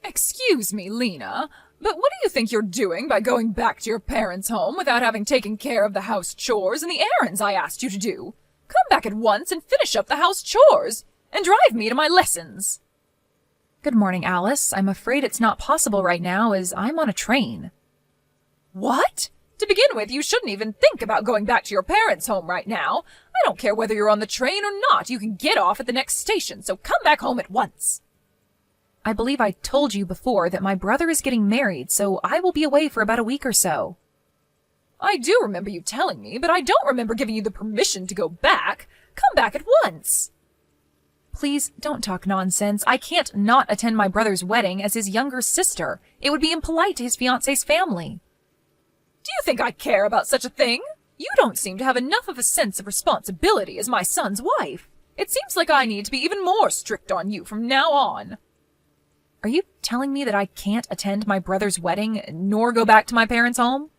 Excuse me, Lena, but what do you think you're doing by going back to your parents' home without having taken care of the house chores and the errands I asked you to do? Come back at once and finish up the house chores, and drive me to my lessons. Good morning, Alice. I'm afraid it's not possible right now, as I'm on a train. What? To begin with, you shouldn't even think about going back to your parents' home right now. I don't care whether you're on the train or not. You can get off at the next station, so come back home at once. I believe I told you before that my brother is getting married, so I will be away for about a week or so. I do remember you telling me, but I don't remember giving you the permission to go back. Come back at once. Please don't talk nonsense. I can't not attend my brother's wedding as his younger sister. It would be impolite to his fiancé's family. Do you think I care about such a thing? You don't seem to have enough of a sense of responsibility as my son's wife. It seems like I need to be even more strict on you from now on. Are you telling me that I can't attend my brother's wedding, nor go back to my parents' home?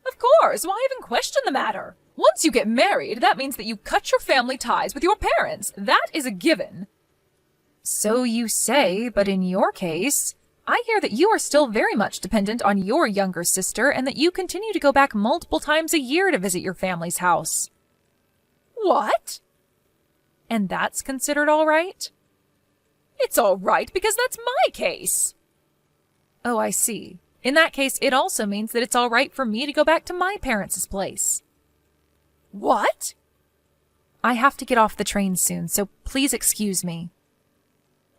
Of course. Why even question the matter? Once you get married, that means that you cut your family ties with your parents. That is a given. So you say, but in your case, I hear that you are still very much dependent on your younger sister and that you continue to go back multiple times a year to visit your family's house. What? And that's considered all right? It's all right because that's my case. Oh, I see. In that case, it also means that it's all right for me to go back to my parents' place. What? I have to get off the train soon, so please excuse me.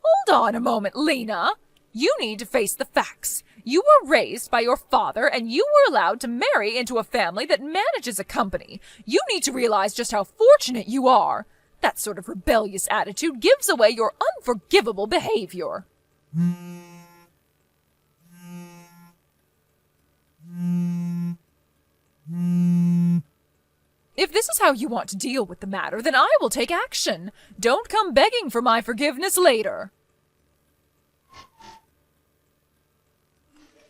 Hold on a moment, Lena. You need to face the facts. You were raised by your father, and you were allowed to marry into a family that manages a company. You need to realize just how fortunate you are. That sort of rebellious attitude gives away your unforgivable behavior. If this is how you want to deal with the matter, then I will take action. Don't come begging for my forgiveness later.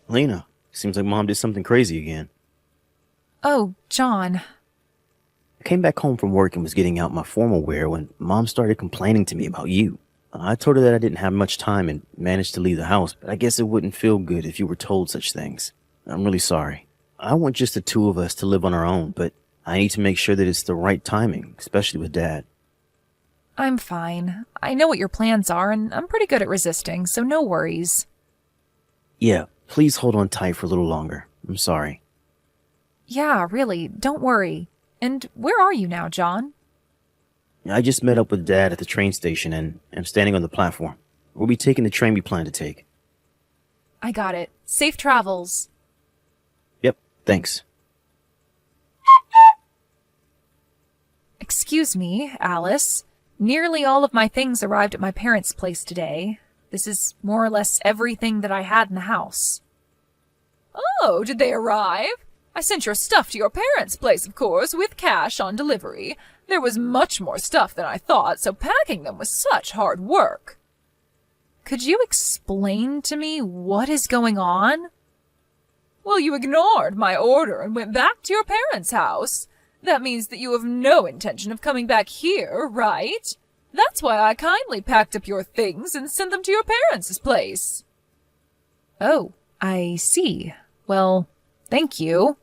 Lena, seems like Mom did something crazy again. Oh, John. I came back home from work and was getting out my formal wear when Mom started complaining to me about you. I told her that I didn't have much time and managed to leave the house, but I guess it wouldn't feel good if you were told such things. I'm really sorry. I want just the two of us to live on our own, but I need to make sure that it's the right timing, especially with Dad. I'm fine. I know what your plans are, and I'm pretty good at resisting, so no worries. Yeah, please hold on tight for a little longer. I'm sorry. Yeah, really, don't worry. And where are you now, John? I just met up with Dad at the train station and am standing on the platform. We'll be taking the train we plan to take. I got it. Safe travels. Yep, thanks. Excuse me, Alice. Nearly all of my things arrived at my parents' place today. This is more or less everything that I had in the house. Oh, did they arrive? I sent your stuff to your parents' place, of course, with cash on delivery. There was much more stuff than I thought, so packing them was such hard work. Could you explain to me what is going on? Well, you ignored my order and went back to your parents' house. That means that you have no intention of coming back here, right? That's why I kindly packed up your things and sent them to your parents' place. Oh, I see. Well, thank you.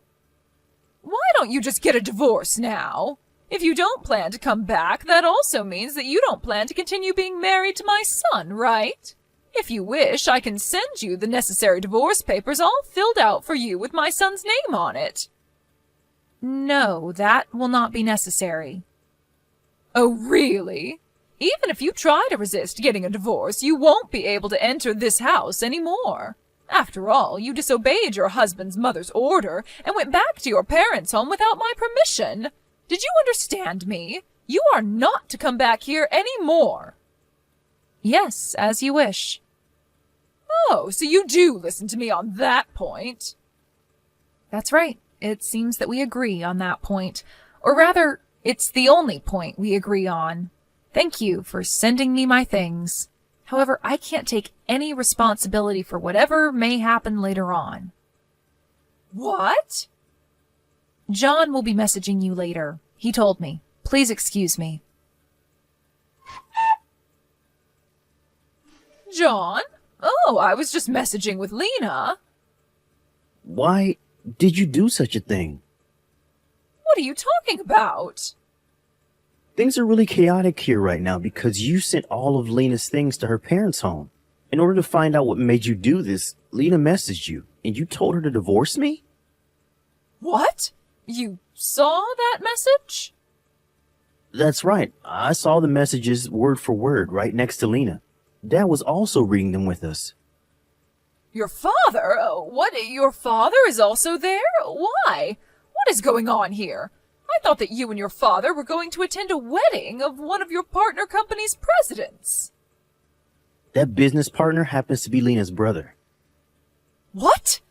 Why don't you just get a divorce now? If you don't plan to come back, that also means that you don't plan to continue being married to my son, right? If you wish, I can send you the necessary divorce papers all filled out for you with my son's name on it. No, that will not be necessary. Oh, really? Even if you try to resist getting a divorce, you won't be able to enter this house anymore. After all, you disobeyed your husband's mother's order and went back to your parents' home without my permission. Did you understand me? You are not to come back here anymore. Yes, as you wish. Oh, so you do listen to me on that point. That's right. It seems that we agree on that point. Or rather, it's the only point we agree on. Thank you for sending me my things. However, I can't take any responsibility for whatever may happen later on. What? John will be messaging you later. He told me. Please excuse me. John? Oh, I was just messaging with Lena. Why did you do such a thing? What are you talking about? Things are really chaotic here right now because you sent all of Lena's things to her parents' home. In order to find out what made you do this, Lena messaged you, and you told her to divorce me? What? You saw that message? That's right. I saw the messages word for word right next to Lena. Dad was also reading them with us. Your father? What? Your father is also there? Why? What is going on here? I thought that you and your father were going to attend a wedding of one of your partner company's presidents. That business partner happens to be Lena's brother. What?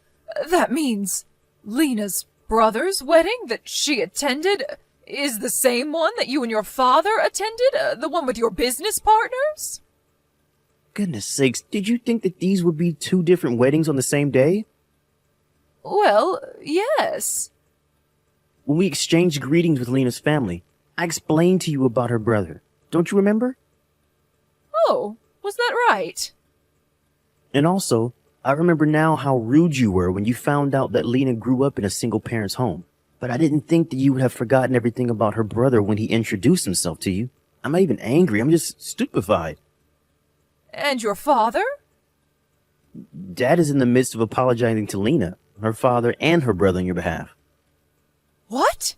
That means Lena's brother's wedding that she attended is the same one that you and your father attended? The one with your business partners? Goodness sakes, did you think that these would be two different weddings on the same day? Well, yes. When we exchanged greetings with Lena's family, I explained to you about her brother. Don't you remember? Oh, was that right? And also, I remember now how rude you were when you found out that Lena grew up in a single parent's home. But I didn't think that you would have forgotten everything about her brother when he introduced himself to you. I'm not even angry, I'm just stupefied. And your father? Dad is in the midst of apologizing to Lena, her father, and her brother on your behalf. What?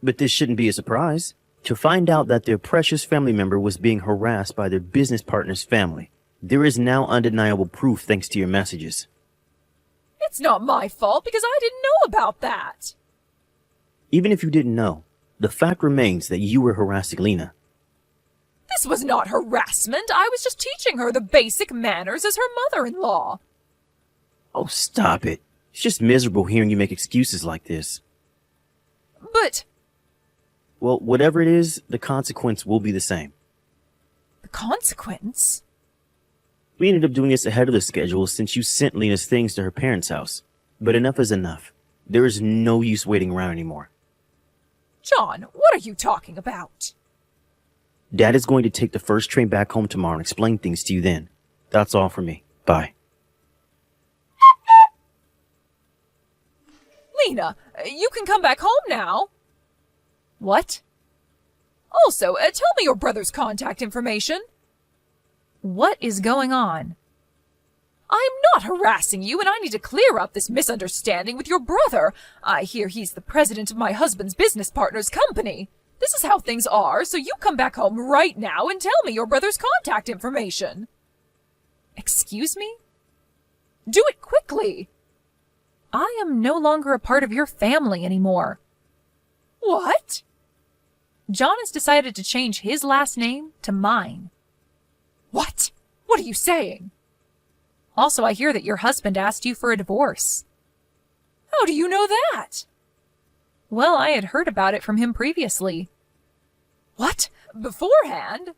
But this shouldn't be a surprise. To find out that their precious family member was being harassed by their business partner's family. There is now undeniable proof thanks to your messages. It's not my fault because I didn't know about that. Even if you didn't know, the fact remains that you were harassing Lena. This was not harassment. I was just teaching her the basic manners as her mother-in-law. Oh, stop it. It's just miserable hearing you make excuses like this. But Well, whatever it is, the consequence will be the same. the consequence? We ended up doing this ahead of the schedule since you sent Lena's things to her parents' house. But enough is enough. There is no use waiting around anymore. John, what are you talking about? Dad is going to take the first train back home tomorrow and explain things to you then. That's all for me. Bye. Lena, you can come back home now. What? Also, tell me your brother's contact information. What is going on? I'm not harassing you, and I need to clear up this misunderstanding with your brother. I hear he's the president of my husband's business partner's company. This is how things are, so you come back home right now and tell me your brother's contact information. Excuse me? Do it quickly. I am no longer a part of your family anymore. What? John has decided to change his last name to mine. What? What are you saying? Also, I hear that your husband asked you for a divorce. How do you know that? Well, I had heard about it from him previously. What? Beforehand?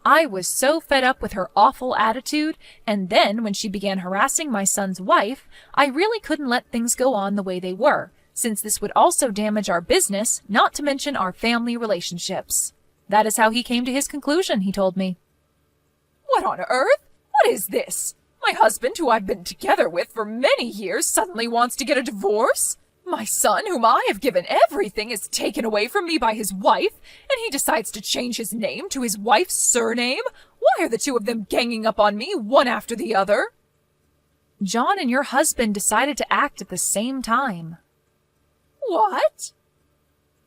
I was so fed up with her awful attitude, and then when she began harassing my son's wife, I really couldn't let things go on the way they were, since this would also damage our business, not to mention our family relationships. That is how he came to his conclusion, he told me. What on earth? What is this? My husband, who I've been together with for many years, suddenly wants to get a divorce? My son, whom I have given everything, is taken away from me by his wife, and he decides to change his name to his wife's surname? Why are the two of them ganging up on me, one after the other? John and your husband decided to act at the same time. What?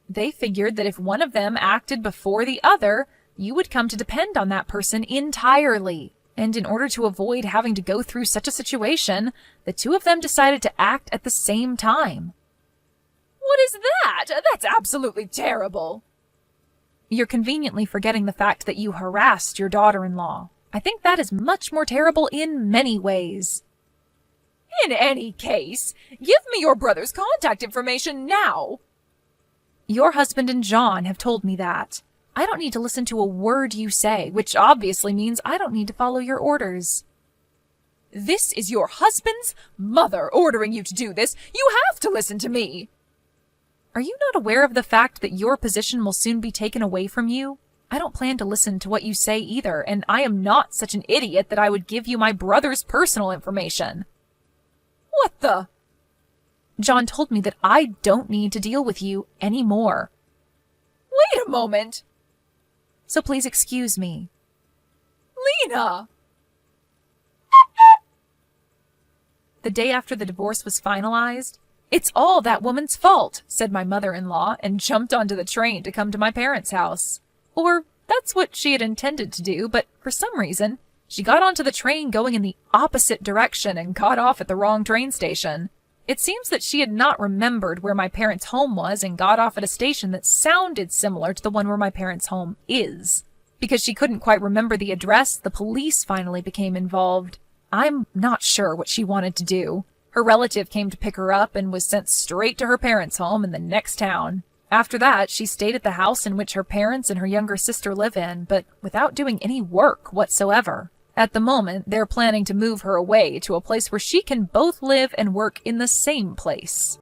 They figured that if one of them acted before the other, you would come to depend on that person entirely. And in order to avoid having to go through such a situation, the two of them decided to act at the same time. What is that? That's absolutely terrible. You're conveniently forgetting the fact that you harassed your daughter-in-law. I think that is much more terrible in many ways. In any case, give me your brother's contact information now. Your husband and John have told me that. I don't need to listen to a word you say, which obviously means I don't need to follow your orders. This is your husband's mother ordering you to do this. You have to listen to me. Are you not aware of the fact that your position will soon be taken away from you? I don't plan to listen to what you say either, and I am not such an idiot that I would give you my brother's personal information. What the? John told me that I don't need to deal with you anymore. Wait a moment. So please excuse me. Lena! The day after the divorce was finalized, "It's all that woman's fault," said my mother-in-law, and jumped onto the train to come to my parents' house. Or that's what she had intended to do, but for some reason, she got onto the train going in the opposite direction and got off at the wrong train station. It seems that she had not remembered where my parents' home was and got off at a station that sounded similar to the one where my parents' home is. Because she couldn't quite remember the address, the police finally became involved. I'm not sure what she wanted to do. Her relative came to pick her up and was sent straight to her parents' home in the next town. After that, she stayed at the house in which her parents and her younger sister live in, but without doing any work whatsoever. At the moment, they're planning to move her away to a place where she can both live and work in the same place.